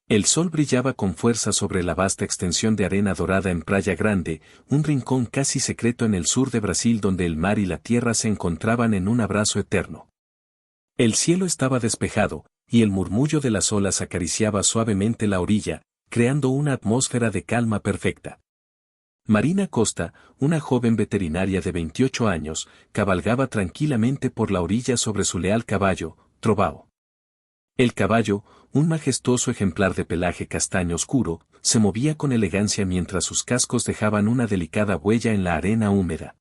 El sol brillaba con fuerza sobre la vasta extensión de arena dorada en Praia Grande, un rincón casi secreto en el sur de Brasil donde el mar y la tierra se encontraban en un abrazo eterno. El cielo estaba despejado, y el murmullo de las olas acariciaba suavemente la orilla, creando una atmósfera de calma perfecta. Marina Costa, una joven veterinaria de 28 años, cabalgaba tranquilamente por la orilla sobre su leal caballo, Trovao. El caballo, un majestuoso ejemplar de pelaje castaño oscuro, se movía con elegancia mientras sus cascos dejaban una delicada huella en la arena húmeda.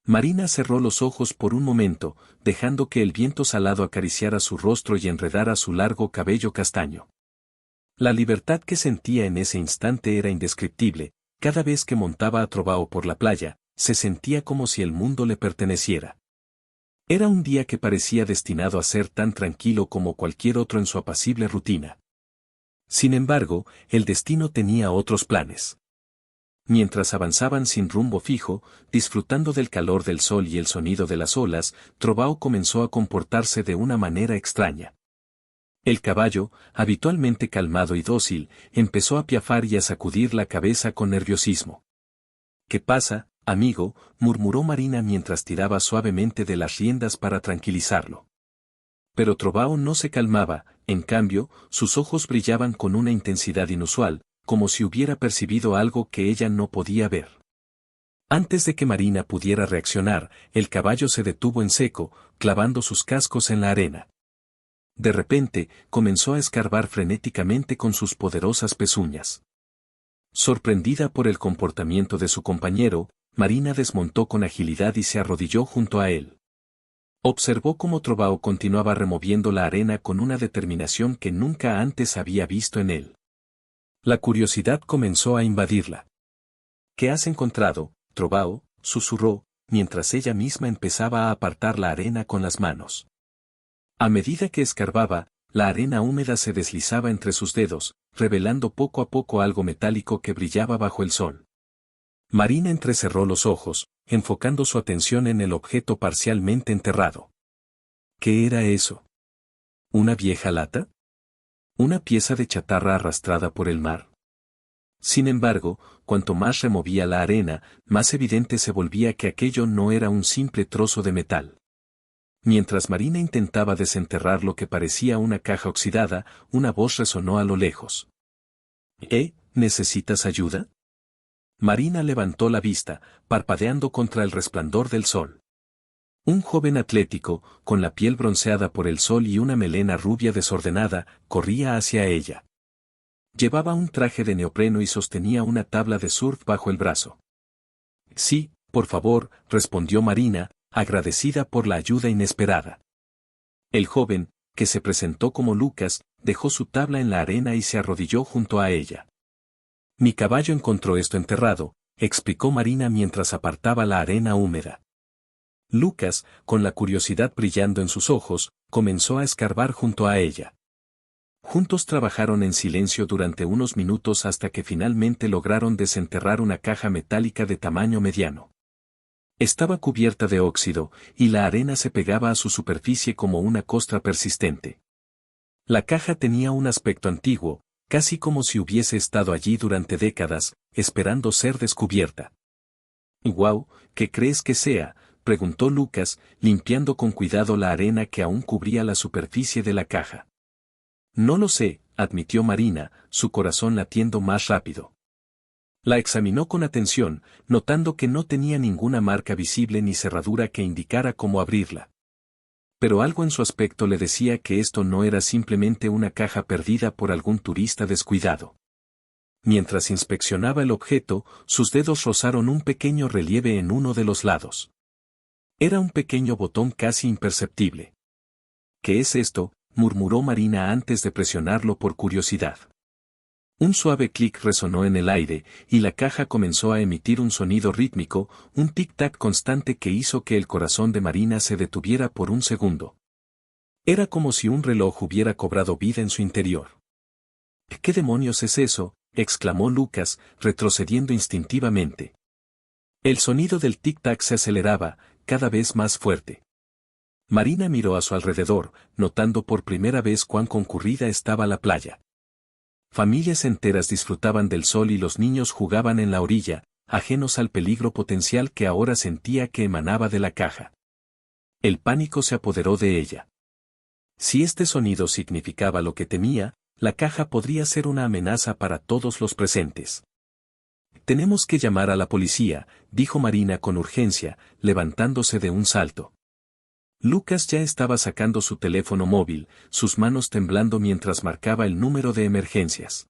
Marina cerró los ojos por un momento, dejando que el viento salado acariciara su rostro y enredara su largo cabello castaño. La libertad que sentía en ese instante era indescriptible. Cada vez que montaba a Trovao por la playa, se sentía como si el mundo le perteneciera. Era un día que parecía destinado a ser tan tranquilo como cualquier otro en su apacible rutina. Sin embargo, el destino tenía otros planes. Mientras avanzaban sin rumbo fijo, disfrutando del calor del sol y el sonido de las olas, Trovao comenzó a comportarse de una manera extraña. El caballo, habitualmente calmado y dócil, empezó a piafar y a sacudir la cabeza con nerviosismo. «¿Qué pasa, amigo?», murmuró Marina mientras tiraba suavemente de las riendas para tranquilizarlo. Pero Trovao no se calmaba, en cambio, sus ojos brillaban con una intensidad inusual, como si hubiera percibido algo que ella no podía ver. Antes de que Marina pudiera reaccionar, el caballo se detuvo en seco, clavando sus cascos en la arena. De repente, comenzó a escarbar frenéticamente con sus poderosas pezuñas. Sorprendida por el comportamiento de su compañero, Marina desmontó con agilidad y se arrodilló junto a él. Observó cómo Trovao continuaba removiendo la arena con una determinación que nunca antes había visto en él. La curiosidad comenzó a invadirla. «¿Qué has encontrado, Trovao?», susurró, mientras ella misma empezaba a apartar la arena con las manos. A medida que escarbaba, la arena húmeda se deslizaba entre sus dedos, revelando poco a poco algo metálico que brillaba bajo el sol. Marina entrecerró los ojos, enfocando su atención en el objeto parcialmente enterrado. ¿Qué era eso? ¿Una vieja lata? ¿Una pieza de chatarra arrastrada por el mar? Sin embargo, cuanto más removía la arena, más evidente se volvía que aquello no era un simple trozo de metal. Mientras Marina intentaba desenterrar lo que parecía una caja oxidada, una voz resonó a lo lejos. ¿Necesitas ayuda? Marina levantó la vista, parpadeando contra el resplandor del sol. Un joven atlético, con la piel bronceada por el sol y una melena rubia desordenada, corría hacia ella. Llevaba un traje de neopreno y sostenía una tabla de surf bajo el brazo. «Sí, por favor», respondió Marina, agradecida por la ayuda inesperada. El joven, que se presentó como Lucas, dejó su tabla en la arena y se arrodilló junto a ella. «Mi caballo encontró esto enterrado», explicó Marina mientras apartaba la arena húmeda. Lucas, con la curiosidad brillando en sus ojos, comenzó a escarbar junto a ella. Juntos trabajaron en silencio durante unos minutos hasta que finalmente lograron desenterrar una caja metálica de tamaño mediano. Estaba cubierta de óxido, y la arena se pegaba a su superficie como una costra persistente. La caja tenía un aspecto antiguo, casi como si hubiese estado allí durante décadas, esperando ser descubierta. «Guau, ¿qué crees que sea?», preguntó Lucas, limpiando con cuidado la arena que aún cubría la superficie de la caja. «No lo sé», admitió Marina, su corazón latiendo más rápido. La examinó con atención, notando que no tenía ninguna marca visible ni cerradura que indicara cómo abrirla. Pero algo en su aspecto le decía que esto no era simplemente una caja perdida por algún turista descuidado. Mientras inspeccionaba el objeto, sus dedos rozaron un pequeño relieve en uno de los lados. Era un pequeño botón casi imperceptible. «¿Qué es esto?», murmuró Marina antes de presionarlo por curiosidad. Un suave clic resonó en el aire, y la caja comenzó a emitir un sonido rítmico, un tic-tac constante que hizo que el corazón de Marina se detuviera por un segundo. Era como si un reloj hubiera cobrado vida en su interior. «¿Qué demonios es eso?», exclamó Lucas, retrocediendo instintivamente. El sonido del tic-tac se aceleraba, cada vez más fuerte. Marina miró a su alrededor, notando por primera vez cuán concurrida estaba la playa. Familias enteras disfrutaban del sol y los niños jugaban en la orilla, ajenos al peligro potencial que ahora sentía que emanaba de la caja. El pánico se apoderó de ella. Si este sonido significaba lo que temía, la caja podría ser una amenaza para todos los presentes. «Tenemos que llamar a la policía», dijo Marina con urgencia, levantándose de un salto. Lucas ya estaba sacando su teléfono móvil, sus manos temblando mientras marcaba el número de emergencias.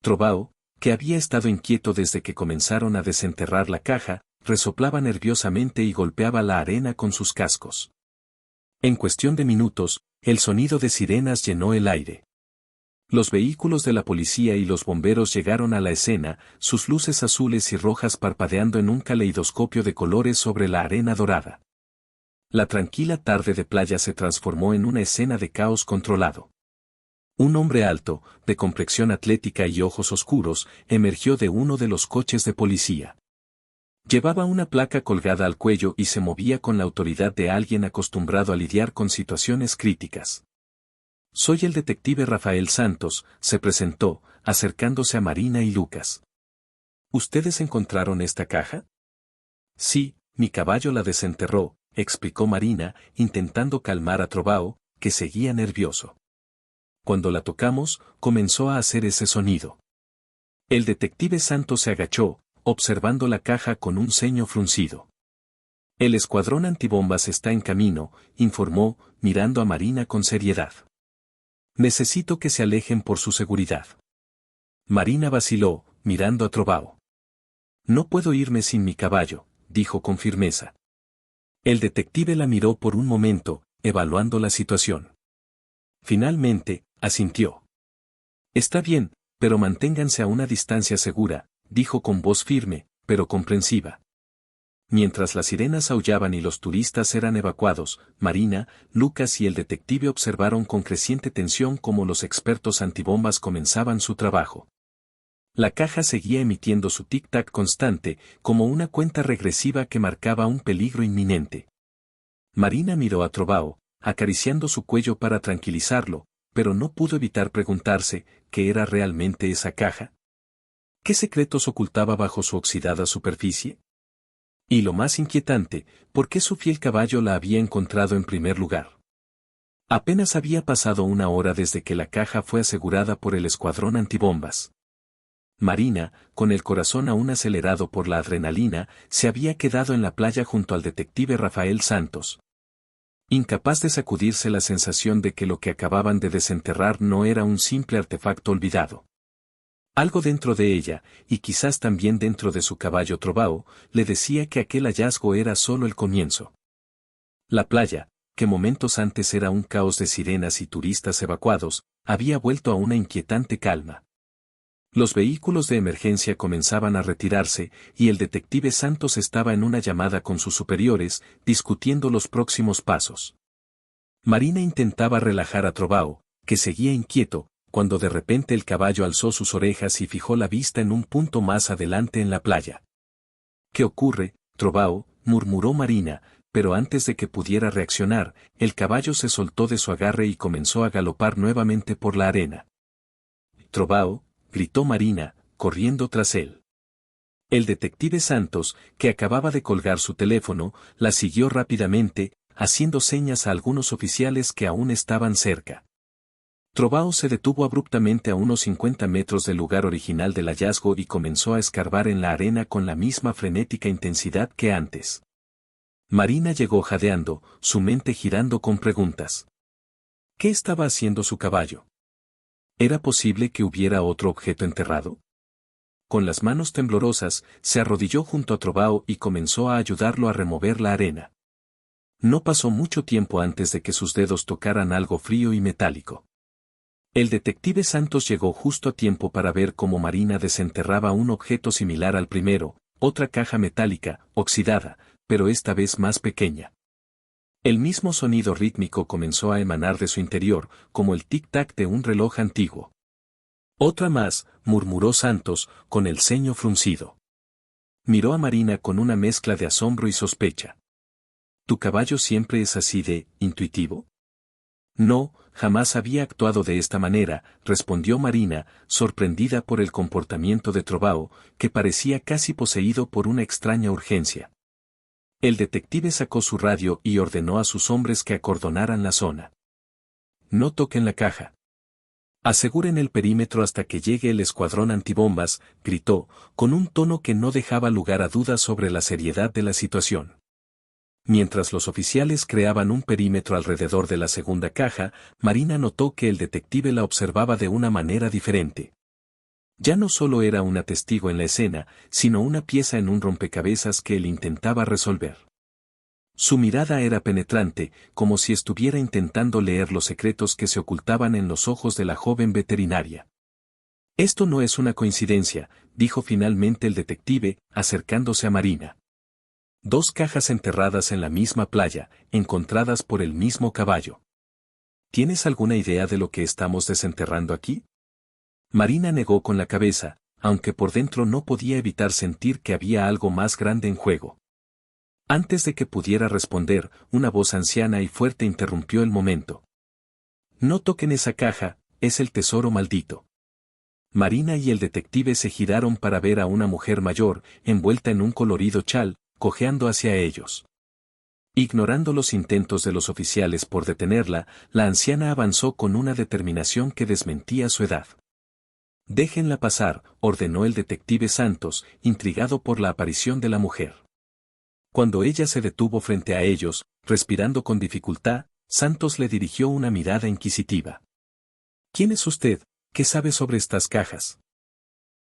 Trovao, que había estado inquieto desde que comenzaron a desenterrar la caja, resoplaba nerviosamente y golpeaba la arena con sus cascos. En cuestión de minutos, el sonido de sirenas llenó el aire. Los vehículos de la policía y los bomberos llegaron a la escena, sus luces azules y rojas parpadeando en un caleidoscopio de colores sobre la arena dorada. La tranquila tarde de playa se transformó en una escena de caos controlado. Un hombre alto, de complexión atlética y ojos oscuros, emergió de uno de los coches de policía. Llevaba una placa colgada al cuello y se movía con la autoridad de alguien acostumbrado a lidiar con situaciones críticas. «Soy el detective Rafael Santos», se presentó, acercándose a Marina y Lucas. «¿Ustedes encontraron esta caja?» «Sí, mi caballo la desenterró», explicó Marina, intentando calmar a Trovao, que seguía nervioso. «Cuando la tocamos, comenzó a hacer ese sonido». El detective Santos se agachó, observando la caja con un ceño fruncido. «El escuadrón antibombas está en camino», informó, mirando a Marina con seriedad. «Necesito que se alejen por su seguridad». Marina vaciló, mirando a Trovao. «No puedo irme sin mi caballo», dijo con firmeza. El detective la miró por un momento, evaluando la situación. Finalmente, asintió. «Está bien, pero manténganse a una distancia segura», dijo con voz firme, pero comprensiva. Mientras las sirenas aullaban y los turistas eran evacuados, Marina, Lucas y el detective observaron con creciente tensión cómo los expertos antibombas comenzaban su trabajo. La caja seguía emitiendo su tic-tac constante, como una cuenta regresiva que marcaba un peligro inminente. Marina miró a Trovao, acariciando su cuello para tranquilizarlo, pero no pudo evitar preguntarse, ¿qué era realmente esa caja? ¿Qué secretos ocultaba bajo su oxidada superficie? Y lo más inquietante, ¿por qué su fiel caballo la había encontrado en primer lugar? Apenas había pasado una hora desde que la caja fue asegurada por el escuadrón antibombas. Marina, con el corazón aún acelerado por la adrenalina, se había quedado en la playa junto al detective Rafael Santos. Incapaz de sacudirse la sensación de que lo que acababan de desenterrar no era un simple artefacto olvidado. Algo dentro de ella, y quizás también dentro de su caballo Trovao, le decía que aquel hallazgo era solo el comienzo. La playa, que momentos antes era un caos de sirenas y turistas evacuados, había vuelto a una inquietante calma. Los vehículos de emergencia comenzaban a retirarse, y el detective Santos estaba en una llamada con sus superiores, discutiendo los próximos pasos. Marina intentaba relajar a Trovao, que seguía inquieto, cuando de repente el caballo alzó sus orejas y fijó la vista en un punto más adelante en la playa. «¿Qué ocurre, Trovao?», murmuró Marina, pero antes de que pudiera reaccionar, el caballo se soltó de su agarre y comenzó a galopar nuevamente por la arena. «Trovao», gritó Marina, corriendo tras él. El detective Santos, que acababa de colgar su teléfono, la siguió rápidamente, haciendo señas a algunos oficiales que aún estaban cerca. Trovao se detuvo abruptamente a unos 50 metros del lugar original del hallazgo y comenzó a escarbar en la arena con la misma frenética intensidad que antes. Marina llegó jadeando, su mente girando con preguntas. ¿Qué estaba haciendo su caballo? ¿Era posible que hubiera otro objeto enterrado? Con las manos temblorosas, se arrodilló junto a Trovao y comenzó a ayudarlo a remover la arena. No pasó mucho tiempo antes de que sus dedos tocaran algo frío y metálico. El detective Santos llegó justo a tiempo para ver cómo Marina desenterraba un objeto similar al primero, otra caja metálica, oxidada, pero esta vez más pequeña. El mismo sonido rítmico comenzó a emanar de su interior, como el tic-tac de un reloj antiguo. «Otra más», murmuró Santos, con el ceño fruncido. Miró a Marina con una mezcla de asombro y sospecha. «¿Tu caballo siempre es así de intuitivo?» «No», jamás había actuado de esta manera, respondió Marina, sorprendida por el comportamiento de Trovao, que parecía casi poseído por una extraña urgencia. El detective sacó su radio y ordenó a sus hombres que acordonaran la zona. No toquen la caja. Aseguren el perímetro hasta que llegue el escuadrón antibombas, gritó, con un tono que no dejaba lugar a dudas sobre la seriedad de la situación. Mientras los oficiales creaban un perímetro alrededor de la segunda caja, Marina notó que el detective la observaba de una manera diferente. Ya no solo era una testigo en la escena, sino una pieza en un rompecabezas que él intentaba resolver. Su mirada era penetrante, como si estuviera intentando leer los secretos que se ocultaban en los ojos de la joven veterinaria. Esto no es una coincidencia, dijo finalmente el detective, acercándose a Marina. 2 cajas enterradas en la misma playa, encontradas por el mismo caballo. ¿Tienes alguna idea de lo que estamos desenterrando aquí? Marina negó con la cabeza, aunque por dentro no podía evitar sentir que había algo más grande en juego. Antes de que pudiera responder, una voz anciana y fuerte interrumpió el momento. No toquen esa caja, es el tesoro maldito. Marina y el detective se giraron para ver a una mujer mayor, envuelta en un colorido chal, cojeando hacia ellos. Ignorando los intentos de los oficiales por detenerla, la anciana avanzó con una determinación que desmentía su edad. Déjenla pasar, ordenó el detective Santos, intrigado por la aparición de la mujer. Cuando ella se detuvo frente a ellos, respirando con dificultad, Santos le dirigió una mirada inquisitiva. ¿Quién es usted? ¿Qué sabe sobre estas cajas?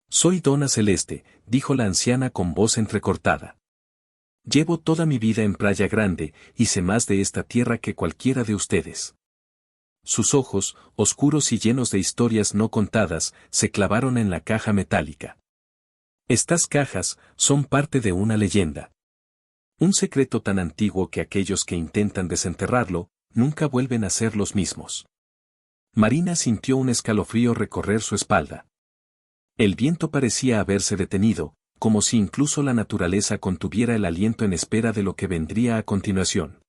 Soy Dona Celeste, dijo la anciana con voz entrecortada. Llevo toda mi vida en Playa Grande, y sé más de esta tierra que cualquiera de ustedes. Sus ojos, oscuros y llenos de historias no contadas, se clavaron en la caja metálica. Estas cajas son parte de una leyenda. Un secreto tan antiguo que aquellos que intentan desenterrarlo, nunca vuelven a ser los mismos. Marina sintió un escalofrío recorrer su espalda. El viento parecía haberse detenido, como si incluso la naturaleza contuviera el aliento en espera de lo que vendría a continuación.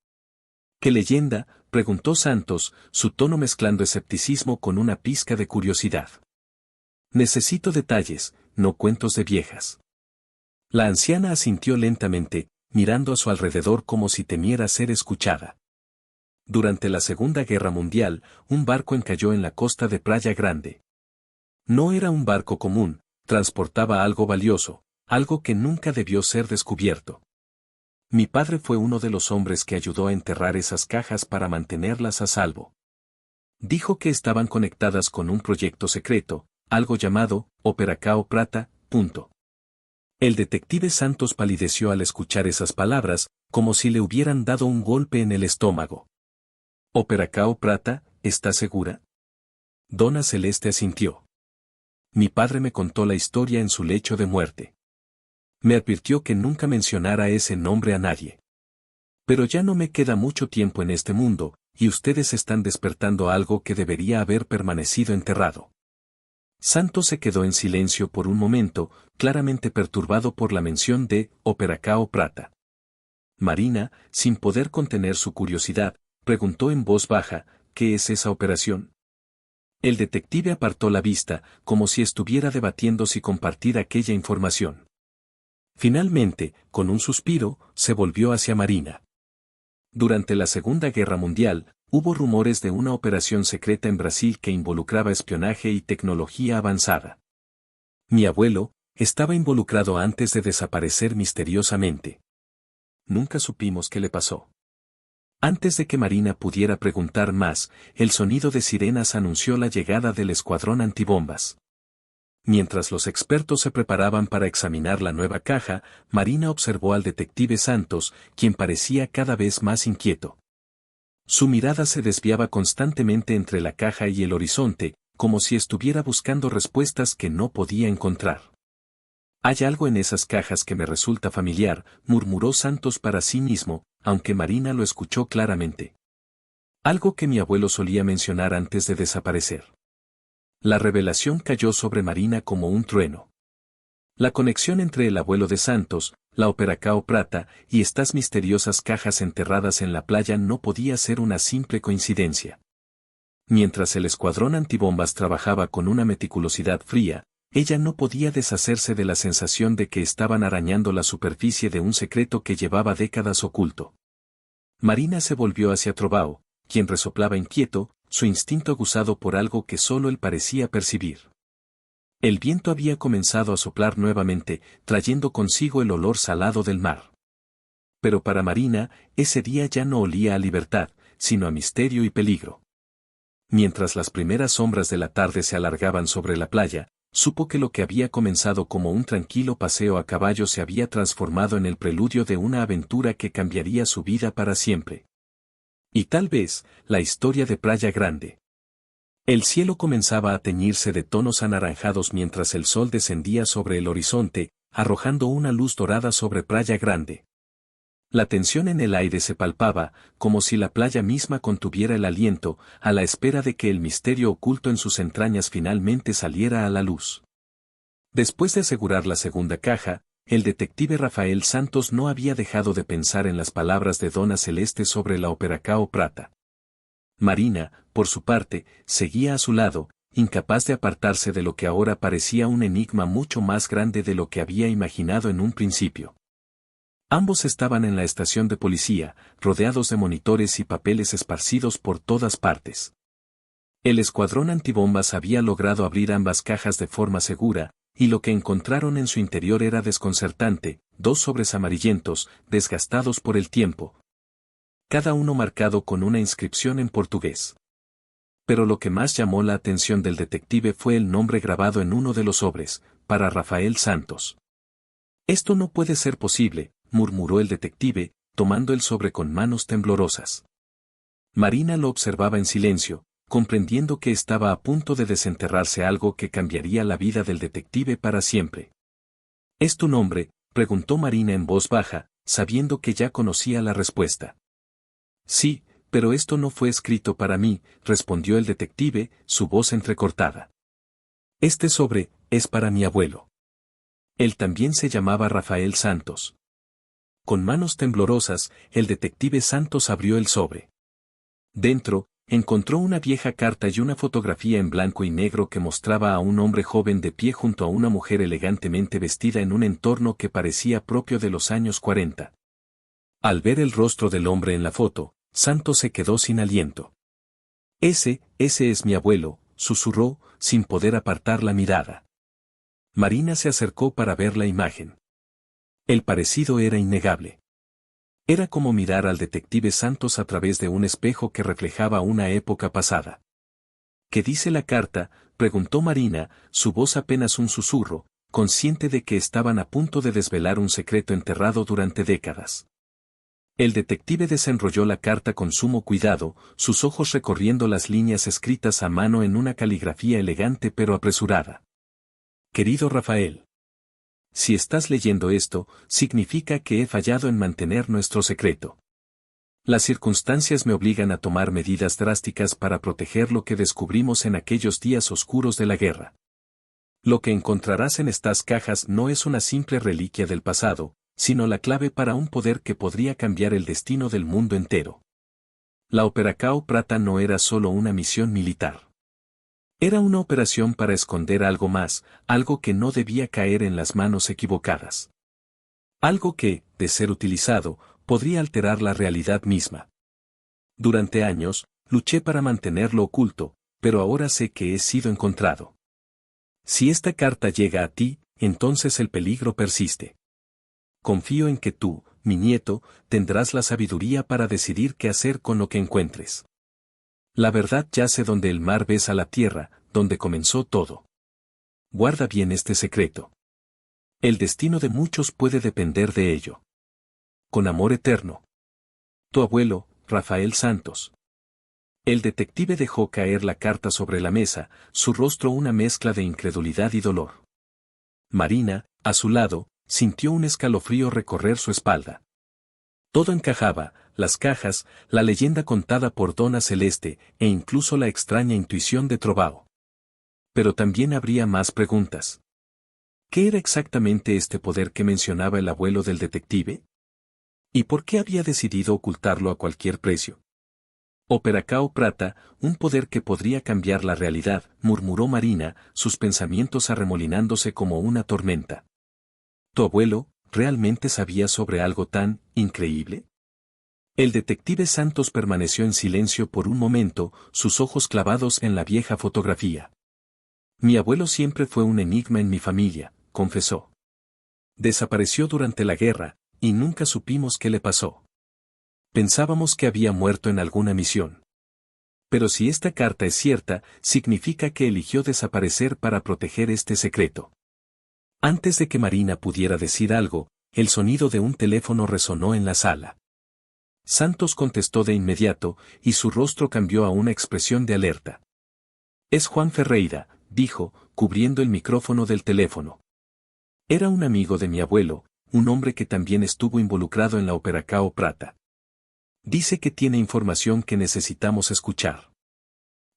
¿Qué leyenda?, preguntó Santos, su tono mezclando escepticismo con una pizca de curiosidad. Necesito detalles, no cuentos de viejas. La anciana asintió lentamente, mirando a su alrededor como si temiera ser escuchada. Durante la Segunda Guerra Mundial, un barco encalló en la costa de Playa Grande. No era un barco común, transportaba algo valioso, algo que nunca debió ser descubierto. Mi padre fue uno de los hombres que ayudó a enterrar esas cajas para mantenerlas a salvo. Dijo que estaban conectadas con un proyecto secreto, algo llamado Operacao Prata. El detective Santos palideció al escuchar esas palabras, como si le hubieran dado un golpe en el estómago. ¿Operacao Prata, está segura? Dona Celeste asintió. Mi padre me contó la historia en su lecho de muerte. Me advirtió que nunca mencionara ese nombre a nadie. Pero ya no me queda mucho tiempo en este mundo, y ustedes están despertando algo que debería haber permanecido enterrado. Santos se quedó en silencio por un momento, claramente perturbado por la mención de Operacao Prata. Marina, sin poder contener su curiosidad, preguntó en voz baja, ¿qué es esa operación? El detective apartó la vista, como si estuviera debatiendo si compartir aquella información. Finalmente, con un suspiro, se volvió hacia Marina. Durante la Segunda Guerra Mundial, hubo rumores de una operación secreta en Brasil que involucraba espionaje y tecnología avanzada. Mi abuelo estaba involucrado antes de desaparecer misteriosamente. Nunca supimos qué le pasó. Antes de que Marina pudiera preguntar más, el sonido de sirenas anunció la llegada del escuadrón antibombas. Mientras los expertos se preparaban para examinar la nueva caja, Marina observó al detective Santos, quien parecía cada vez más inquieto. Su mirada se desviaba constantemente entre la caja y el horizonte, como si estuviera buscando respuestas que no podía encontrar. Hay algo en esas cajas que me resulta familiar, murmuró Santos para sí mismo, aunque Marina lo escuchó claramente. Algo que mi abuelo solía mencionar antes de desaparecer. La revelación cayó sobre Marina como un trueno. La conexión entre el abuelo de Santos, la Operacao Prata, y estas misteriosas cajas enterradas en la playa no podía ser una simple coincidencia. Mientras el escuadrón antibombas trabajaba con una meticulosidad fría, ella no podía deshacerse de la sensación de que estaban arañando la superficie de un secreto que llevaba décadas oculto. Marina se volvió hacia Trovao, quien resoplaba inquieto, su instinto aguzado por algo que solo él parecía percibir. El viento había comenzado a soplar nuevamente, trayendo consigo el olor salado del mar. Pero para Marina, ese día ya no olía a libertad, sino a misterio y peligro. Mientras las primeras sombras de la tarde se alargaban sobre la playa, supo que lo que había comenzado como un tranquilo paseo a caballo se había transformado en el preludio de una aventura que cambiaría su vida para siempre. Y tal vez, la historia de Playa Grande. El cielo comenzaba a teñirse de tonos anaranjados mientras el sol descendía sobre el horizonte, arrojando una luz dorada sobre Playa Grande. La tensión en el aire se palpaba, como si la playa misma contuviera el aliento, a la espera de que el misterio oculto en sus entrañas finalmente saliera a la luz. Después de asegurar la segunda caja, el detective Rafael Santos no había dejado de pensar en las palabras de Dona Celeste sobre la Operacao Prata. Marina, por su parte, seguía a su lado, incapaz de apartarse de lo que ahora parecía un enigma mucho más grande de lo que había imaginado en un principio. Ambos estaban en la estación de policía, rodeados de monitores y papeles esparcidos por todas partes. El escuadrón antibombas había logrado abrir ambas cajas de forma segura, y lo que encontraron en su interior era desconcertante: 2 sobres amarillentos, desgastados por el tiempo. Cada uno marcado con una inscripción en portugués. Pero lo que más llamó la atención del detective fue el nombre grabado en uno de los sobres: para Rafael Santos. «Esto no puede ser posible», murmuró el detective, tomando el sobre con manos temblorosas. Marina lo observaba en silencio, comprendiendo que estaba a punto de desenterrarse algo que cambiaría la vida del detective para siempre. «¿Es tu nombre?», preguntó Marina en voz baja, sabiendo que ya conocía la respuesta. «Sí, pero esto no fue escrito para mí», respondió el detective, su voz entrecortada. «Este sobre es para mi abuelo. Él también se llamaba Rafael Santos». Con manos temblorosas, el detective Santos abrió el sobre. Dentro, encontró una vieja carta y una fotografía en blanco y negro que mostraba a un hombre joven de pie junto a una mujer elegantemente vestida en un entorno que parecía propio de los años 40. Al ver el rostro del hombre en la foto, Santos se quedó sin aliento. Ese es mi abuelo», susurró, sin poder apartar la mirada. Marina se acercó para ver la imagen. El parecido era innegable. Era como mirar al detective Santos a través de un espejo que reflejaba una época pasada. «¿Qué dice la carta?», preguntó Marina, su voz apenas un susurro, consciente de que estaban a punto de desvelar un secreto enterrado durante décadas. El detective desenrolló la carta con sumo cuidado, sus ojos recorriendo las líneas escritas a mano en una caligrafía elegante pero apresurada. «Querido Rafael. Si estás leyendo esto, significa que he fallado en mantener nuestro secreto. Las circunstancias me obligan a tomar medidas drásticas para proteger lo que descubrimos en aquellos días oscuros de la guerra. Lo que encontrarás en estas cajas no es una simple reliquia del pasado, sino la clave para un poder que podría cambiar el destino del mundo entero». La Operacao Prata no era solo una misión militar. Era una operación para esconder algo más, algo que no debía caer en las manos equivocadas. Algo que, de ser utilizado, podría alterar la realidad misma. Durante años, luché para mantenerlo oculto, pero ahora sé que he sido encontrado. Si esta carta llega a ti, entonces el peligro persiste. Confío en que tú, mi nieto, tendrás la sabiduría para decidir qué hacer con lo que encuentres. La verdad yace donde el mar besa la tierra, donde comenzó todo. Guarda bien este secreto. El destino de muchos puede depender de ello. Con amor eterno. Tu abuelo, Rafael Santos. El detective dejó caer la carta sobre la mesa, su rostro una mezcla de incredulidad y dolor. Marina, a su lado, sintió un escalofrío recorrer su espalda. Todo encajaba: las cajas, la leyenda contada por Dona Celeste, e incluso la extraña intuición de Trovao. Pero también habría más preguntas. ¿Qué era exactamente este poder que mencionaba el abuelo del detective? ¿Y por qué había decidido ocultarlo a cualquier precio? Operacao Prata, un poder que podría cambiar la realidad, murmuró Marina, sus pensamientos arremolinándose como una tormenta. ¿Tu abuelo realmente sabía sobre algo tan increíble? El detective Santos permaneció en silencio por un momento, sus ojos clavados en la vieja fotografía. Mi abuelo siempre fue un enigma en mi familia, confesó. Desapareció durante la guerra, y nunca supimos qué le pasó. Pensábamos que había muerto en alguna misión. Pero si esta carta es cierta, significa que eligió desaparecer para proteger este secreto. Antes de que Marina pudiera decir algo, el sonido de un teléfono resonó en la sala. Santos contestó de inmediato, y su rostro cambió a una expresión de alerta. Es Juan Ferreira, dijo, cubriendo el micrófono del teléfono. Era un amigo de mi abuelo, un hombre que también estuvo involucrado en la Operacao Prata. Dice que tiene información que necesitamos escuchar.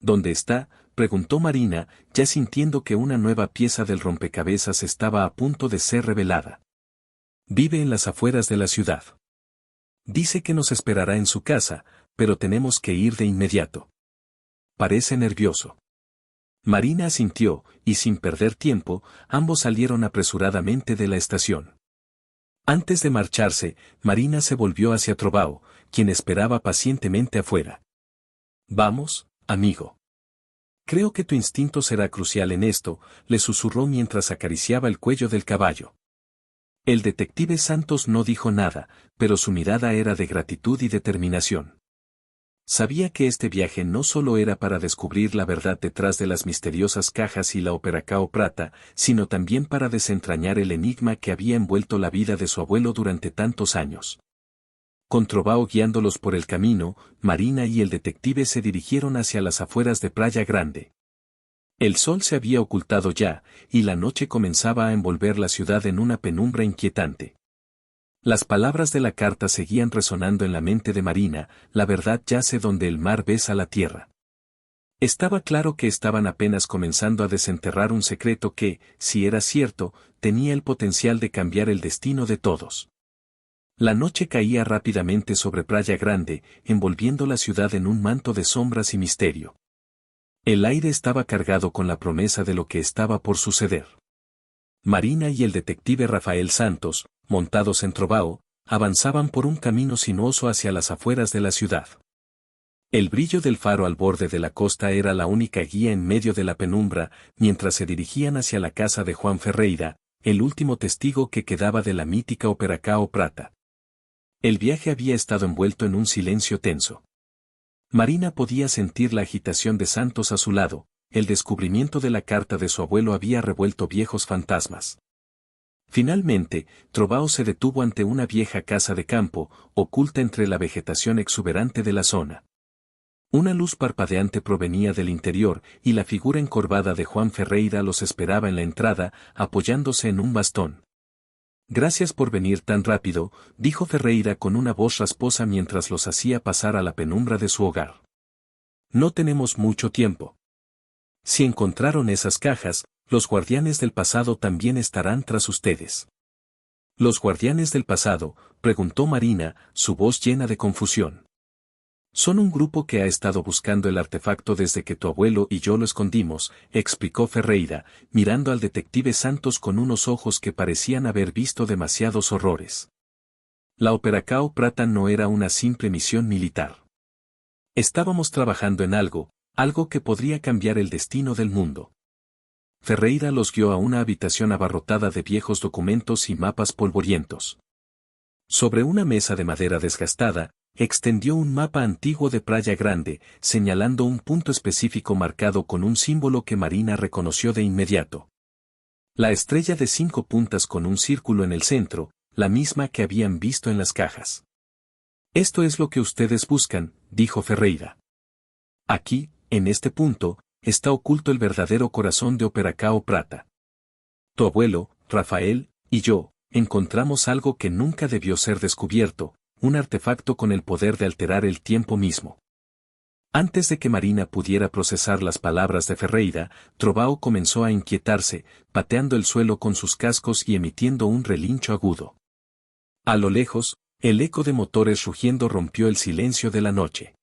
¿Dónde está?, preguntó Marina, ya sintiendo que una nueva pieza del rompecabezas estaba a punto de ser revelada. Vive en las afueras de la ciudad. Dice que nos esperará en su casa, pero tenemos que ir de inmediato. Parece nervioso. Marina asintió, y sin perder tiempo, ambos salieron apresuradamente de la estación. Antes de marcharse, Marina se volvió hacia Trovao, quien esperaba pacientemente afuera. Vamos, amigo. Creo que tu instinto será crucial en esto, le susurró mientras acariciaba el cuello del caballo. El detective Santos no dijo nada, pero su mirada era de gratitud y determinación. Sabía que este viaje no solo era para descubrir la verdad detrás de las misteriosas cajas y la Operacao Prata, sino también para desentrañar el enigma que había envuelto la vida de su abuelo durante tantos años. Con Trovao guiándolos por el camino, Marina y el detective se dirigieron hacia las afueras de Playa Grande. El sol se había ocultado ya, y la noche comenzaba a envolver la ciudad en una penumbra inquietante. Las palabras de la carta seguían resonando en la mente de Marina, la verdad yace donde el mar besa la tierra. Estaba claro que estaban apenas comenzando a desenterrar un secreto que, si era cierto, tenía el potencial de cambiar el destino de todos. La noche caía rápidamente sobre Playa Grande, envolviendo la ciudad en un manto de sombras y misterio. El aire estaba cargado con la promesa de lo que estaba por suceder. Marina y el detective Rafael Santos, montados en Trovao, avanzaban por un camino sinuoso hacia las afueras de la ciudad. El brillo del faro al borde de la costa era la única guía en medio de la penumbra, mientras se dirigían hacia la casa de Juan Ferreira, el último testigo que quedaba de la mítica Operacao Prata. El viaje había estado envuelto en un silencio tenso. Marina podía sentir la agitación de Santos a su lado, el descubrimiento de la carta de su abuelo había revuelto viejos fantasmas. Finalmente, Trovao se detuvo ante una vieja casa de campo, oculta entre la vegetación exuberante de la zona. Una luz parpadeante provenía del interior, y la figura encorvada de Juan Ferreira los esperaba en la entrada, apoyándose en un bastón. Gracias por venir tan rápido, dijo Ferreira con una voz rasposa mientras los hacía pasar a la penumbra de su hogar. No tenemos mucho tiempo. Si encontraron esas cajas, los guardianes del pasado también estarán tras ustedes. ¿Los guardianes del pasado?, preguntó Marina, su voz llena de confusión. Son un grupo que ha estado buscando el artefacto desde que tu abuelo y yo lo escondimos, explicó Ferreira, mirando al detective Santos con unos ojos que parecían haber visto demasiados horrores. La Operacao Prata no era una simple misión militar. Estábamos trabajando en algo que podría cambiar el destino del mundo. Ferreira los guió a una habitación abarrotada de viejos documentos y mapas polvorientos. Sobre una mesa de madera desgastada, extendió un mapa antiguo de Playa Grande, señalando un punto específico marcado con un símbolo que Marina reconoció de inmediato. La estrella de 5 puntas con un círculo en el centro, la misma que habían visto en las cajas. Esto es lo que ustedes buscan, dijo Ferreira. Aquí, en este punto, está oculto el verdadero corazón de Operacao Prata. Tu abuelo, Rafael, y yo, encontramos algo que nunca debió ser descubierto, un artefacto con el poder de alterar el tiempo mismo. Antes de que Marina pudiera procesar las palabras de Ferreira, Trovao comenzó a inquietarse, pateando el suelo con sus cascos y emitiendo un relincho agudo. A lo lejos, el eco de motores rugiendo rompió el silencio de la noche.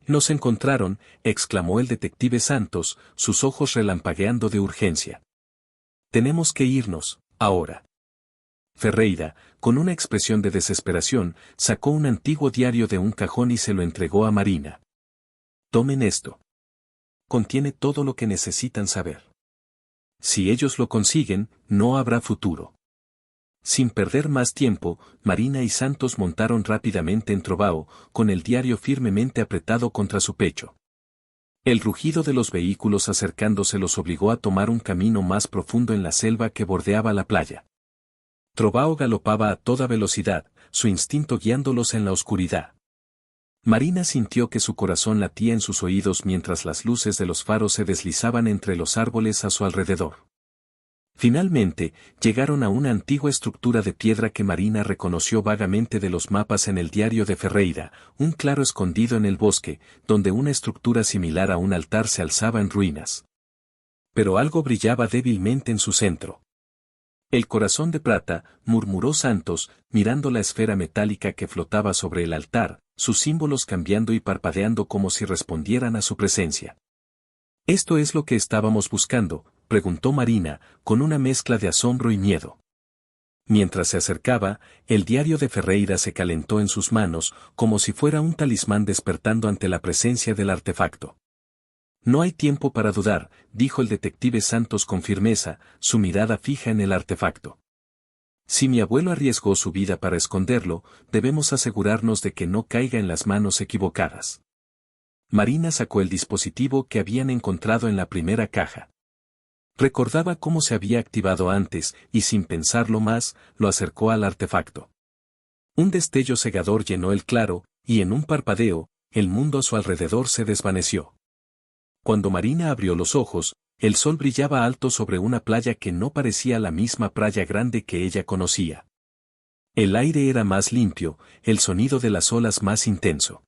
Nos encontraron, exclamó el detective Santos, sus ojos relampagueando de urgencia. Tenemos que irnos, ahora. Ferreira, con una expresión de desesperación, sacó un antiguo diario de un cajón y se lo entregó a Marina. Tomen esto. Contiene todo lo que necesitan saber. Si ellos lo consiguen, no habrá futuro. Sin perder más tiempo, Marina y Santos montaron rápidamente en Trovao, con el diario firmemente apretado contra su pecho. El rugido de los vehículos acercándose los obligó a tomar un camino más profundo en la selva que bordeaba la playa. Trovao galopaba a toda velocidad, su instinto guiándolos en la oscuridad. Marina sintió que su corazón latía en sus oídos mientras las luces de los faros se deslizaban entre los árboles a su alrededor. Finalmente, llegaron a una antigua estructura de piedra que Marina reconoció vagamente de los mapas en el diario de Ferreira, un claro escondido en el bosque, donde una estructura similar a un altar se alzaba en ruinas. Pero algo brillaba débilmente en su centro. El corazón de plata, murmuró Santos, mirando la esfera metálica que flotaba sobre el altar, sus símbolos cambiando y parpadeando como si respondieran a su presencia. ¿Esto es lo que estábamos buscando?, preguntó Marina, con una mezcla de asombro y miedo. Mientras se acercaba, el diario de Ferreira se calentó en sus manos, como si fuera un talismán despertando ante la presencia del artefacto. No hay tiempo para dudar, dijo el detective Santos con firmeza, su mirada fija en el artefacto. Si mi abuelo arriesgó su vida para esconderlo, debemos asegurarnos de que no caiga en las manos equivocadas. Marina sacó el dispositivo que habían encontrado en la primera caja. Recordaba cómo se había activado antes, y sin pensarlo más, lo acercó al artefacto. Un destello cegador llenó el claro, y en un parpadeo, el mundo a su alrededor se desvaneció. Cuando Marina abrió los ojos, el sol brillaba alto sobre una playa que no parecía la misma playa grande que ella conocía. El aire era más limpio, el sonido de las olas más intenso.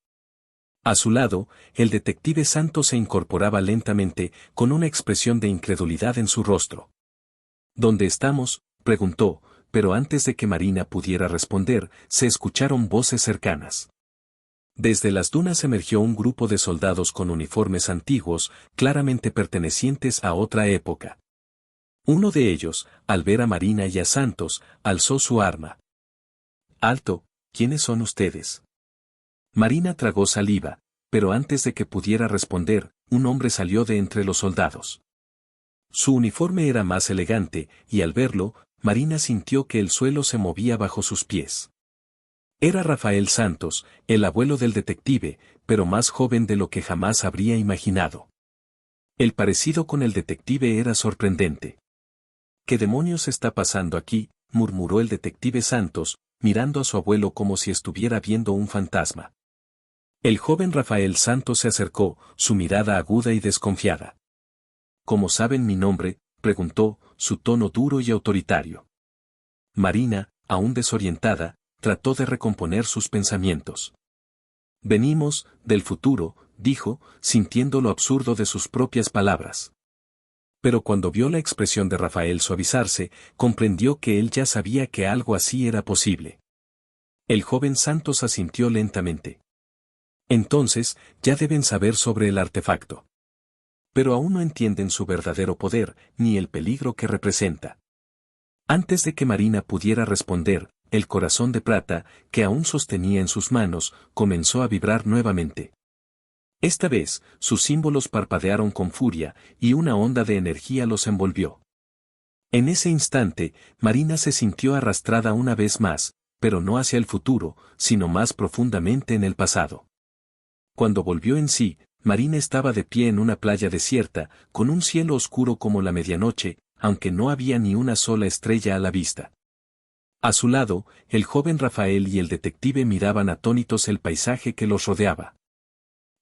A su lado, el detective Santos se incorporaba lentamente, con una expresión de incredulidad en su rostro. ¿Dónde estamos?, preguntó, pero antes de que Marina pudiera responder, se escucharon voces cercanas. Desde las dunas emergió un grupo de soldados con uniformes antiguos, claramente pertenecientes a otra época. Uno de ellos, al ver a Marina y a Santos, alzó su arma. «Alto, ¿quiénes son ustedes?». Marina tragó saliva, pero antes de que pudiera responder, un hombre salió de entre los soldados. Su uniforme era más elegante, y al verlo, Marina sintió que el suelo se movía bajo sus pies. Era Rafael Santos, el abuelo del detective, pero más joven de lo que jamás habría imaginado. El parecido con el detective era sorprendente. «¿Qué demonios está pasando aquí?», murmuró el detective Santos, mirando a su abuelo como si estuviera viendo un fantasma. El joven Rafael Santos se acercó, su mirada aguda y desconfiada. «¿Cómo saben mi nombre?», preguntó, su tono duro y autoritario. Marina, aún desorientada, trató de recomponer sus pensamientos. «Venimos, del futuro», dijo, sintiendo lo absurdo de sus propias palabras. Pero cuando vio la expresión de Rafael suavizarse, comprendió que él ya sabía que algo así era posible. El joven Santos asintió lentamente. «Entonces, ya deben saber sobre el artefacto. Pero aún no entienden su verdadero poder, ni el peligro que representa». Antes de que Marina pudiera responder, el corazón de plata, que aún sostenía en sus manos, comenzó a vibrar nuevamente. Esta vez, sus símbolos parpadearon con furia, y una onda de energía los envolvió. En ese instante, Marina se sintió arrastrada una vez más, pero no hacia el futuro, sino más profundamente en el pasado. Cuando volvió en sí, Marina estaba de pie en una playa desierta, con un cielo oscuro como la medianoche, aunque no había ni una sola estrella a la vista. A su lado, el joven Rafael y el detective miraban atónitos el paisaje que los rodeaba.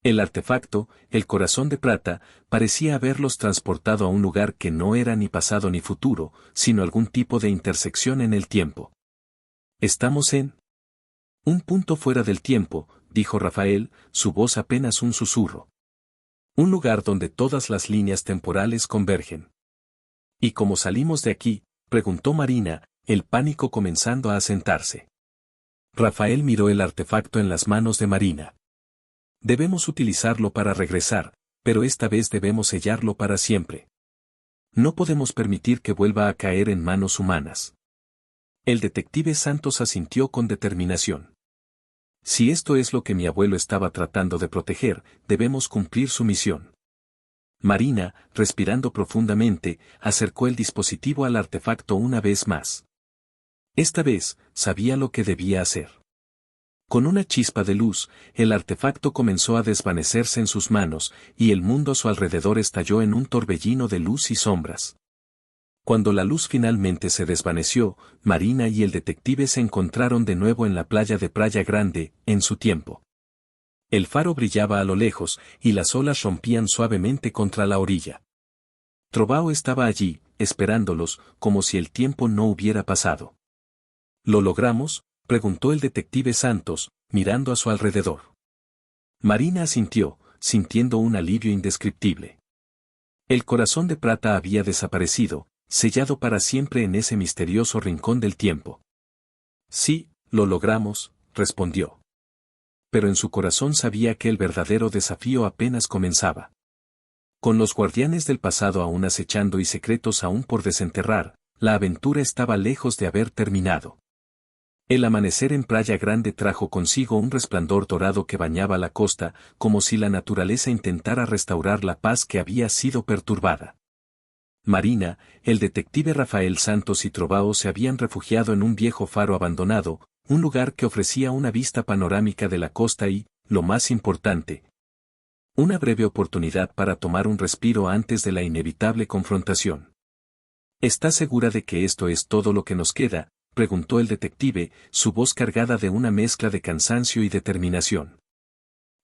El artefacto, el corazón de plata, parecía haberlos transportado a un lugar que no era ni pasado ni futuro, sino algún tipo de intersección en el tiempo. «Estamos en un punto fuera del tiempo», dijo Rafael, su voz apenas un susurro. «Un lugar donde todas las líneas temporales convergen». «¿Y cómo salimos de aquí?», preguntó Marina, el pánico comenzando a asentarse. Rafael miró el artefacto en las manos de Marina. Debemos utilizarlo para regresar, pero esta vez debemos sellarlo para siempre. No podemos permitir que vuelva a caer en manos humanas. El detective Santos asintió con determinación. Si esto es lo que mi abuelo estaba tratando de proteger, debemos cumplir su misión. Marina, respirando profundamente, acercó el dispositivo al artefacto una vez más. Esta vez, sabía lo que debía hacer. Con una chispa de luz, el artefacto comenzó a desvanecerse en sus manos, y el mundo a su alrededor estalló en un torbellino de luz y sombras. Cuando la luz finalmente se desvaneció, Marina y el detective se encontraron de nuevo en la playa de Praia Grande, en su tiempo. El faro brillaba a lo lejos, y las olas rompían suavemente contra la orilla. Trovao estaba allí, esperándolos, como si el tiempo no hubiera pasado. ¿Lo logramos?, preguntó el detective Santos, mirando a su alrededor. Marina asintió, sintiendo un alivio indescriptible. El corazón de plata había desaparecido, sellado para siempre en ese misterioso rincón del tiempo. Sí, lo logramos, respondió. Pero en su corazón sabía que el verdadero desafío apenas comenzaba. Con los guardianes del pasado aún acechando y secretos aún por desenterrar, la aventura estaba lejos de haber terminado. El amanecer en Praia Grande trajo consigo un resplandor dorado que bañaba la costa, como si la naturaleza intentara restaurar la paz que había sido perturbada. Marina, el detective Rafael Santos y Trovao se habían refugiado en un viejo faro abandonado, un lugar que ofrecía una vista panorámica de la costa y, lo más importante, una breve oportunidad para tomar un respiro antes de la inevitable confrontación. ¿Estás segura de que esto es todo lo que nos queda?, preguntó el detective, su voz cargada de una mezcla de cansancio y determinación.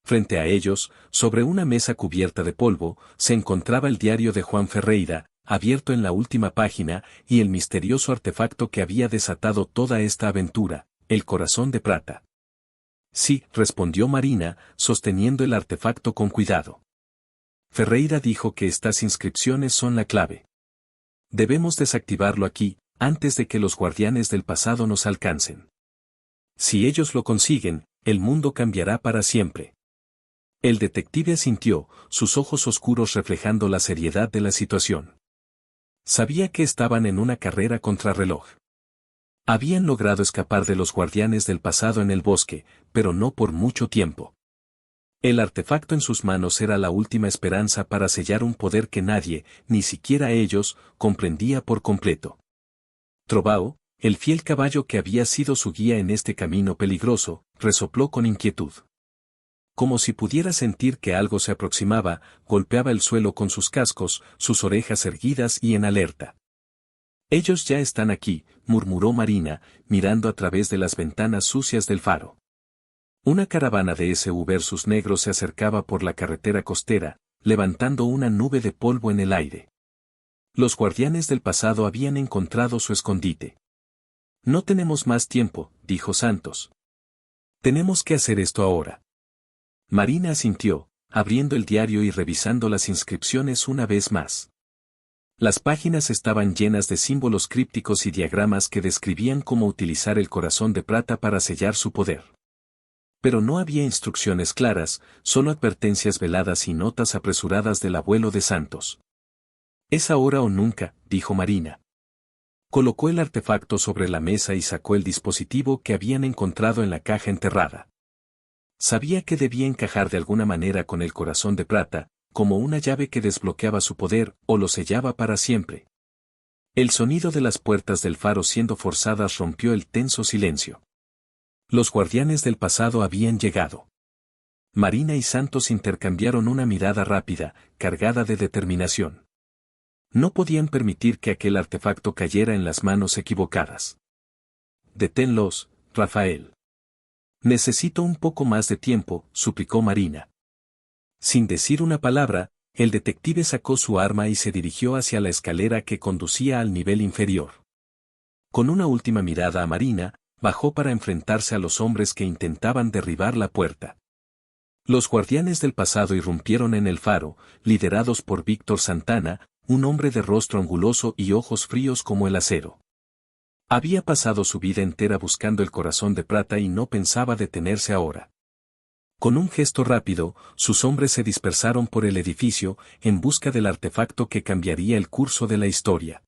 Frente a ellos, sobre una mesa cubierta de polvo, se encontraba el diario de Juan Ferreira, abierto en la última página, y el misterioso artefacto que había desatado toda esta aventura, el corazón de plata. Sí, respondió Marina, sosteniendo el artefacto con cuidado. Ferreira dijo que estas inscripciones son la clave. Debemos desactivarlo aquí, antes de que los guardianes del pasado nos alcancen. Si ellos lo consiguen, el mundo cambiará para siempre. El detective asintió, sus ojos oscuros reflejando la seriedad de la situación. Sabía que estaban en una carrera contrarreloj. Habían logrado escapar de los guardianes del pasado en el bosque, pero no por mucho tiempo. El artefacto en sus manos era la última esperanza para sellar un poder que nadie, ni siquiera ellos, comprendía por completo. Trovao, el fiel caballo que había sido su guía en este camino peligroso, resopló con inquietud. Como si pudiera sentir que algo se aproximaba, golpeaba el suelo con sus cascos, sus orejas erguidas y en alerta. Ellos ya están aquí, murmuró Marina, mirando a través de las ventanas sucias del faro. Una caravana de SUVs negros se acercaba por la carretera costera, levantando una nube de polvo en el aire. Los guardianes del pasado habían encontrado su escondite. No tenemos más tiempo, dijo Santos. Tenemos que hacer esto ahora. Marina asintió, abriendo el diario y revisando las inscripciones una vez más. Las páginas estaban llenas de símbolos crípticos y diagramas que describían cómo utilizar el corazón de plata para sellar su poder. Pero no había instrucciones claras, solo advertencias veladas y notas apresuradas del abuelo de Santos. Es ahora o nunca, dijo Marina. Colocó el artefacto sobre la mesa y sacó el dispositivo que habían encontrado en la caja enterrada. Sabía que debía encajar de alguna manera con el corazón de plata, como una llave que desbloqueaba su poder o lo sellaba para siempre. El sonido de las puertas del faro siendo forzadas rompió el tenso silencio. Los guardianes del pasado habían llegado. Marina y Santos intercambiaron una mirada rápida, cargada de determinación. No podían permitir que aquel artefacto cayera en las manos equivocadas. Deténlos, Rafael. Necesito un poco más de tiempo, suplicó Marina. Sin decir una palabra, el detective sacó su arma y se dirigió hacia la escalera que conducía al nivel inferior. Con una última mirada a Marina, bajó para enfrentarse a los hombres que intentaban derribar la puerta. Los guardianes del pasado irrumpieron en el faro, liderados por Víctor Santana, un hombre de rostro anguloso y ojos fríos como el acero. Había pasado su vida entera buscando el corazón de plata y no pensaba detenerse ahora. Con un gesto rápido, sus hombres se dispersaron por el edificio en busca del artefacto que cambiaría el curso de la historia.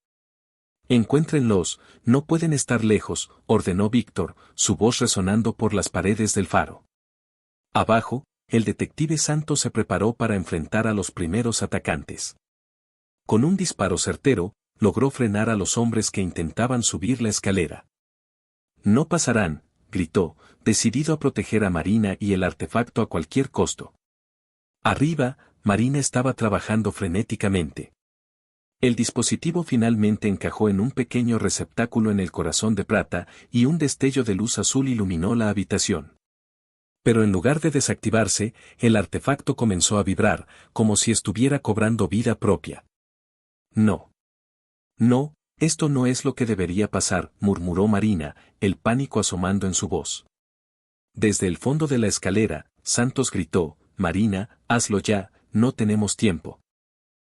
Encuéntrenlos, no pueden estar lejos, ordenó Víctor, su voz resonando por las paredes del faro. Abajo, el detective Santos se preparó para enfrentar a los primeros atacantes. Con un disparo certero, logró frenar a los hombres que intentaban subir la escalera. No pasarán, gritó, decidido a proteger a Marina y el artefacto a cualquier costo. Arriba, Marina estaba trabajando frenéticamente. El dispositivo finalmente encajó en un pequeño receptáculo en el corazón de plata y un destello de luz azul iluminó la habitación. Pero en lugar de desactivarse, el artefacto comenzó a vibrar, como si estuviera cobrando vida propia. No. No, esto no es lo que debería pasar, murmuró Marina, el pánico asomando en su voz. Desde el fondo de la escalera, Santos gritó, Marina, hazlo ya, no tenemos tiempo.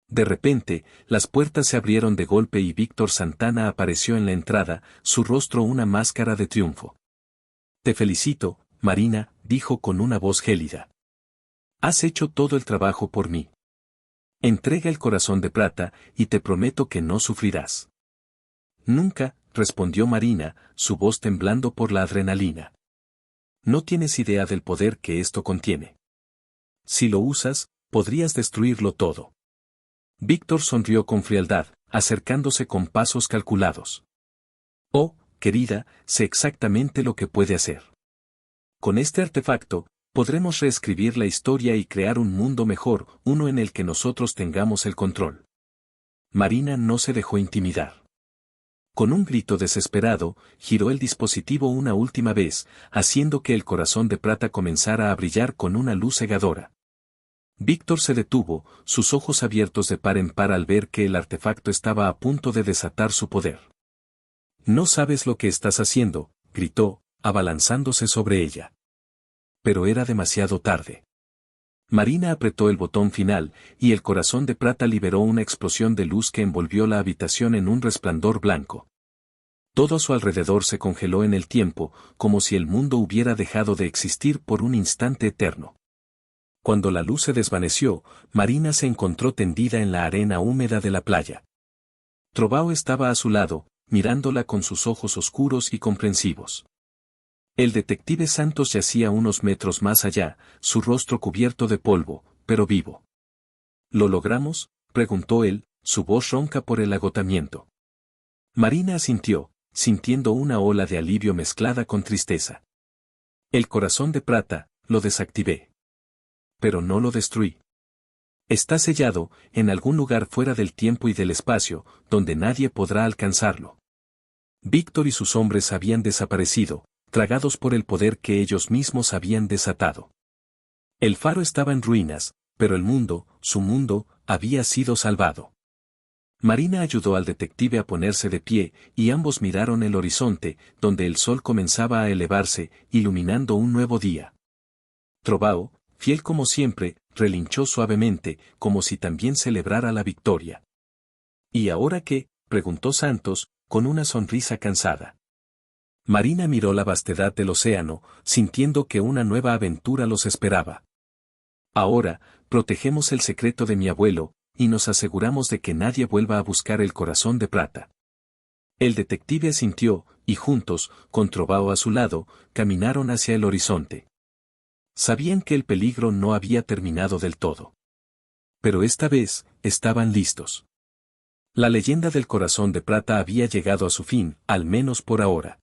De repente, las puertas se abrieron de golpe y Víctor Santana apareció en la entrada, su rostro una máscara de triunfo. Te felicito, Marina, dijo con una voz gélida. Has hecho todo el trabajo por mí. Entrega el corazón de plata, y te prometo que no sufrirás. Nunca, respondió Marina, su voz temblando por la adrenalina. No tienes idea del poder que esto contiene. Si lo usas, podrías destruirlo todo. Víctor sonrió con frialdad, acercándose con pasos calculados. Oh, querida, sé exactamente lo que puede hacer. Con este artefacto, podremos reescribir la historia y crear un mundo mejor, uno en el que nosotros tengamos el control. Marina no se dejó intimidar. Con un grito desesperado, giró el dispositivo una última vez, haciendo que el corazón de plata comenzara a brillar con una luz cegadora. Víctor se detuvo, sus ojos abiertos de par en par al ver que el artefacto estaba a punto de desatar su poder. No sabes lo que estás haciendo, gritó, abalanzándose sobre ella. Pero era demasiado tarde. Marina apretó el botón final, y el corazón de plata liberó una explosión de luz que envolvió la habitación en un resplandor blanco. Todo a su alrededor se congeló en el tiempo, como si el mundo hubiera dejado de existir por un instante eterno. Cuando la luz se desvaneció, Marina se encontró tendida en la arena húmeda de la playa. Trovao estaba a su lado, mirándola con sus ojos oscuros y comprensivos. El detective Santos yacía unos metros más allá, su rostro cubierto de polvo, pero vivo. ¿Lo logramos?, preguntó él, su voz ronca por el agotamiento. Marina asintió, sintiendo una ola de alivio mezclada con tristeza. El corazón de plata, lo desactivé. Pero no lo destruí. Está sellado, en algún lugar fuera del tiempo y del espacio, donde nadie podrá alcanzarlo. Víctor y sus hombres habían desaparecido, tragados por el poder que ellos mismos habían desatado. El faro estaba en ruinas, pero el mundo, su mundo, había sido salvado. Marina ayudó al detective a ponerse de pie, y ambos miraron el horizonte, donde el sol comenzaba a elevarse, iluminando un nuevo día. Trovao, fiel como siempre, relinchó suavemente, como si también celebrara la victoria. ¿Y ahora qué?, preguntó Santos, con una sonrisa cansada. Marina miró la vastedad del océano, sintiendo que una nueva aventura los esperaba. Ahora, protegemos el secreto de mi abuelo, y nos aseguramos de que nadie vuelva a buscar el corazón de plata. El detective asintió, y juntos, con Trovao a su lado, caminaron hacia el horizonte. Sabían que el peligro no había terminado del todo. Pero esta vez, estaban listos. La leyenda del corazón de plata había llegado a su fin, al menos por ahora.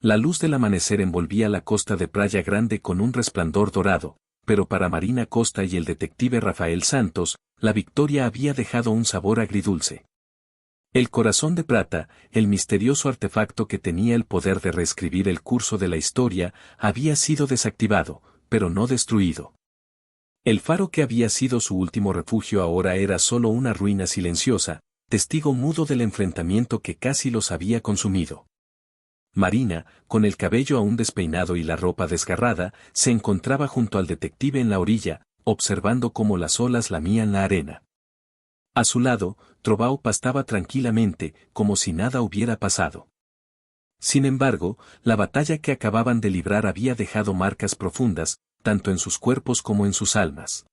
La luz del amanecer envolvía la costa de Playa Grande con un resplandor dorado, pero para Marina Costa y el detective Rafael Santos, la victoria había dejado un sabor agridulce. El corazón de plata, el misterioso artefacto que tenía el poder de reescribir el curso de la historia, había sido desactivado, pero no destruido. El faro que había sido su último refugio ahora era solo una ruina silenciosa, testigo mudo del enfrentamiento que casi los había consumido. Marina, con el cabello aún despeinado y la ropa desgarrada, se encontraba junto al detective en la orilla, observando cómo las olas lamían la arena. A su lado, Trovao pastaba tranquilamente, como si nada hubiera pasado. Sin embargo, la batalla que acababan de librar había dejado marcas profundas, tanto en sus cuerpos como en sus almas.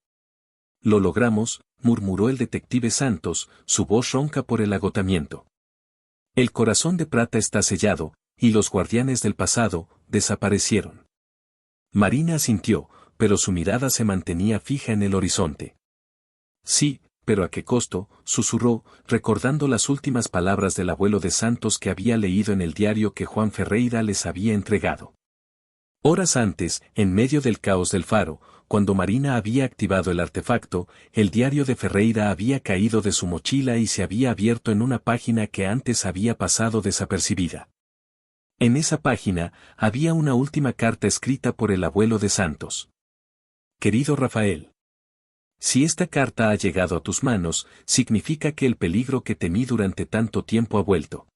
Lo logramos, murmuró el detective Santos, su voz ronca por el agotamiento. El corazón de plata está sellado, y los guardianes del pasado desaparecieron. Marina asintió, pero su mirada se mantenía fija en el horizonte. Sí, pero ¿a qué costo?, susurró, recordando las últimas palabras del abuelo de Santos que había leído en el diario que Juan Ferreira les había entregado. Horas antes, en medio del caos del faro, cuando Marina había activado el artefacto, el diario de Ferreira había caído de su mochila y se había abierto en una página que antes había pasado desapercibida. En esa página, había una última carta escrita por el abuelo de Santos. Querido Rafael. Si esta carta ha llegado a tus manos, significa que el peligro que temí durante tanto tiempo ha vuelto.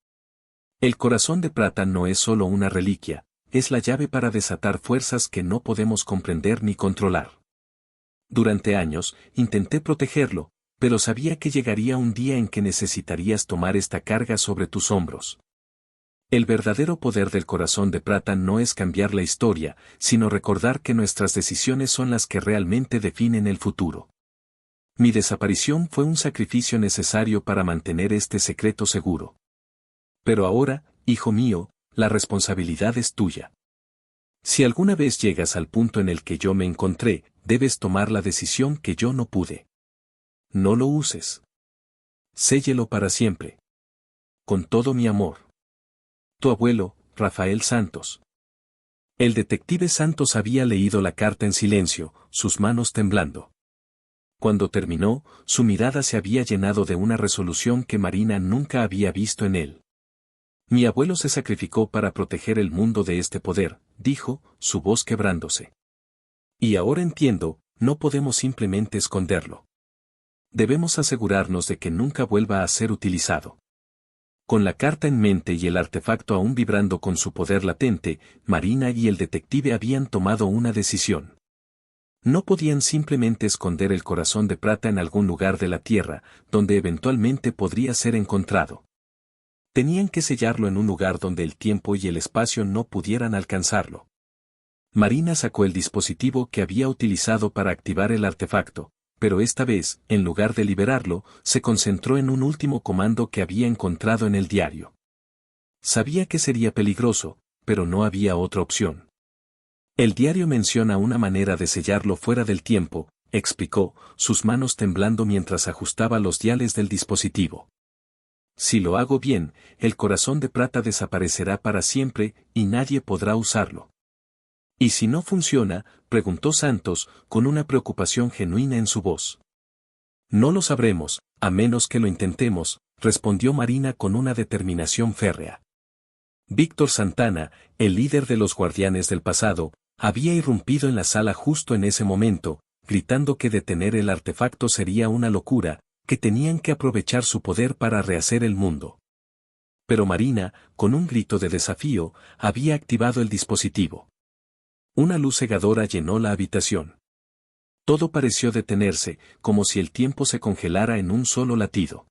El corazón de plata no es solo una reliquia, es la llave para desatar fuerzas que no podemos comprender ni controlar. Durante años, intenté protegerlo, pero sabía que llegaría un día en que necesitarías tomar esta carga sobre tus hombros. El verdadero poder del corazón de plata no es cambiar la historia, sino recordar que nuestras decisiones son las que realmente definen el futuro. Mi desaparición fue un sacrificio necesario para mantener este secreto seguro. Pero ahora, hijo mío, la responsabilidad es tuya. Si alguna vez llegas al punto en el que yo me encontré, debes tomar la decisión que yo no pude. No lo uses. Séllelo para siempre. Con todo mi amor. Tu abuelo, Rafael Santos. El detective Santos había leído la carta en silencio, sus manos temblando. Cuando terminó, su mirada se había llenado de una resolución que Marina nunca había visto en él. Mi abuelo se sacrificó para proteger el mundo de este poder, dijo, su voz quebrándose. Y ahora entiendo, no podemos simplemente esconderlo. Debemos asegurarnos de que nunca vuelva a ser utilizado. Con la carta en mente y el artefacto aún vibrando con su poder latente, Marina y el detective habían tomado una decisión. No podían simplemente esconder el corazón de plata en algún lugar de la Tierra, donde eventualmente podría ser encontrado. Tenían que sellarlo en un lugar donde el tiempo y el espacio no pudieran alcanzarlo. Marina sacó el dispositivo que había utilizado para activar el artefacto, pero esta vez, en lugar de liberarlo, se concentró en un último comando que había encontrado en el diario. Sabía que sería peligroso, pero no había otra opción. El diario menciona una manera de sellarlo fuera del tiempo, explicó, sus manos temblando mientras ajustaba los diales del dispositivo. Si lo hago bien, el corazón de plata desaparecerá para siempre y nadie podrá usarlo. ¿Y si no funciona?, preguntó Santos, con una preocupación genuina en su voz. No lo sabremos, a menos que lo intentemos, respondió Marina con una determinación férrea. Víctor Santana, el líder de los guardianes del pasado, había irrumpido en la sala justo en ese momento, gritando que detener el artefacto sería una locura, que tenían que aprovechar su poder para rehacer el mundo. Pero Marina, con un grito de desafío, había activado el dispositivo. Una luz cegadora llenó la habitación. Todo pareció detenerse, como si el tiempo se congelara en un solo latido.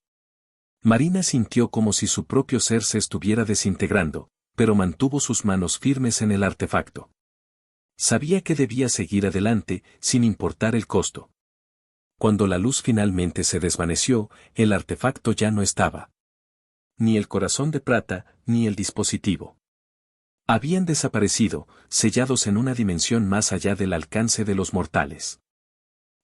Marina sintió como si su propio ser se estuviera desintegrando, pero mantuvo sus manos firmes en el artefacto. Sabía que debía seguir adelante, sin importar el costo. Cuando la luz finalmente se desvaneció, el artefacto ya no estaba. Ni el corazón de plata, ni el dispositivo. Habían desaparecido, sellados en una dimensión más allá del alcance de los mortales.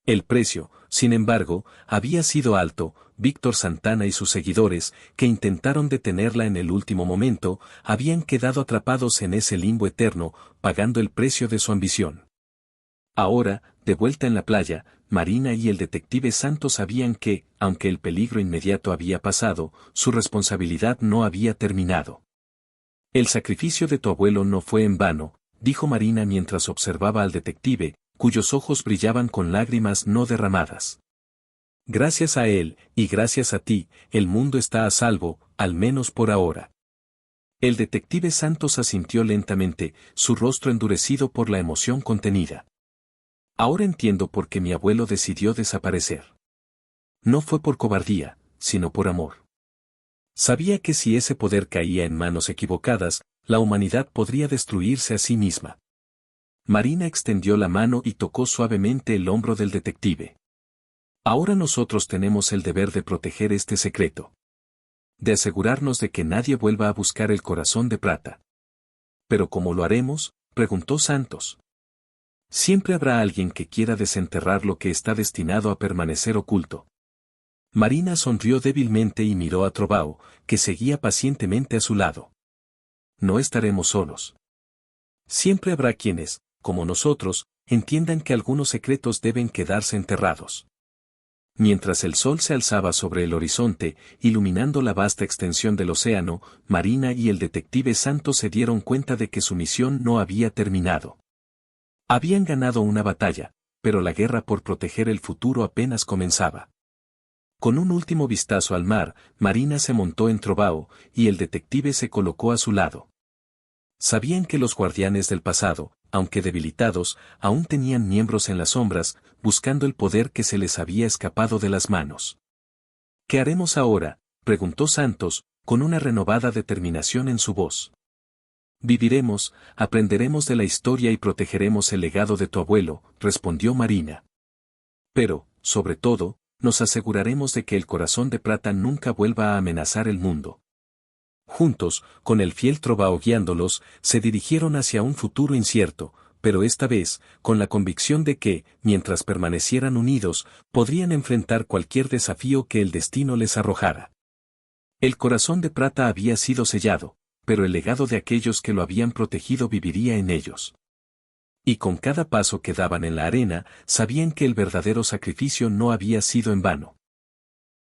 El precio, sin embargo, había sido alto. Víctor Santana y sus seguidores, que intentaron detenerla en el último momento, habían quedado atrapados en ese limbo eterno, pagando el precio de su ambición. Ahora, de vuelta en la playa, Marina y el detective Santos sabían que, aunque el peligro inmediato había pasado, su responsabilidad no había terminado. El sacrificio de tu abuelo no fue en vano, dijo Marina mientras observaba al detective, cuyos ojos brillaban con lágrimas no derramadas. Gracias a él, y gracias a ti, el mundo está a salvo, al menos por ahora. El detective Santos asintió lentamente, su rostro endurecido por la emoción contenida. Ahora entiendo por qué mi abuelo decidió desaparecer. No fue por cobardía, sino por amor. Sabía que si ese poder caía en manos equivocadas, la humanidad podría destruirse a sí misma. Marina extendió la mano y tocó suavemente el hombro del detective. Ahora nosotros tenemos el deber de proteger este secreto. De asegurarnos de que nadie vuelva a buscar el corazón de plata. ¿Pero cómo lo haremos?, preguntó Santos. Siempre habrá alguien que quiera desenterrar lo que está destinado a permanecer oculto. Marina sonrió débilmente y miró a Trovao, que seguía pacientemente a su lado. No estaremos solos. Siempre habrá quienes, como nosotros, entiendan que algunos secretos deben quedarse enterrados. Mientras el sol se alzaba sobre el horizonte, iluminando la vasta extensión del océano, Marina y el detective Santos se dieron cuenta de que su misión no había terminado. Habían ganado una batalla, pero la guerra por proteger el futuro apenas comenzaba. Con un último vistazo al mar, Marina se montó en Trovao, y el detective se colocó a su lado. Sabían que los guardianes del pasado, aunque debilitados, aún tenían miembros en las sombras, buscando el poder que se les había escapado de las manos. ¿Qué haremos ahora?, preguntó Santos, con una renovada determinación en su voz. Viviremos, aprenderemos de la historia y protegeremos el legado de tu abuelo, respondió Marina. Pero, sobre todo, nos aseguraremos de que el corazón de plata nunca vuelva a amenazar el mundo. Juntos, con el fiel Trovao guiándolos, se dirigieron hacia un futuro incierto, pero esta vez, con la convicción de que, mientras permanecieran unidos, podrían enfrentar cualquier desafío que el destino les arrojara. El corazón de plata había sido sellado, pero el legado de aquellos que lo habían protegido viviría en ellos. Y con cada paso que daban en la arena, sabían que el verdadero sacrificio no había sido en vano.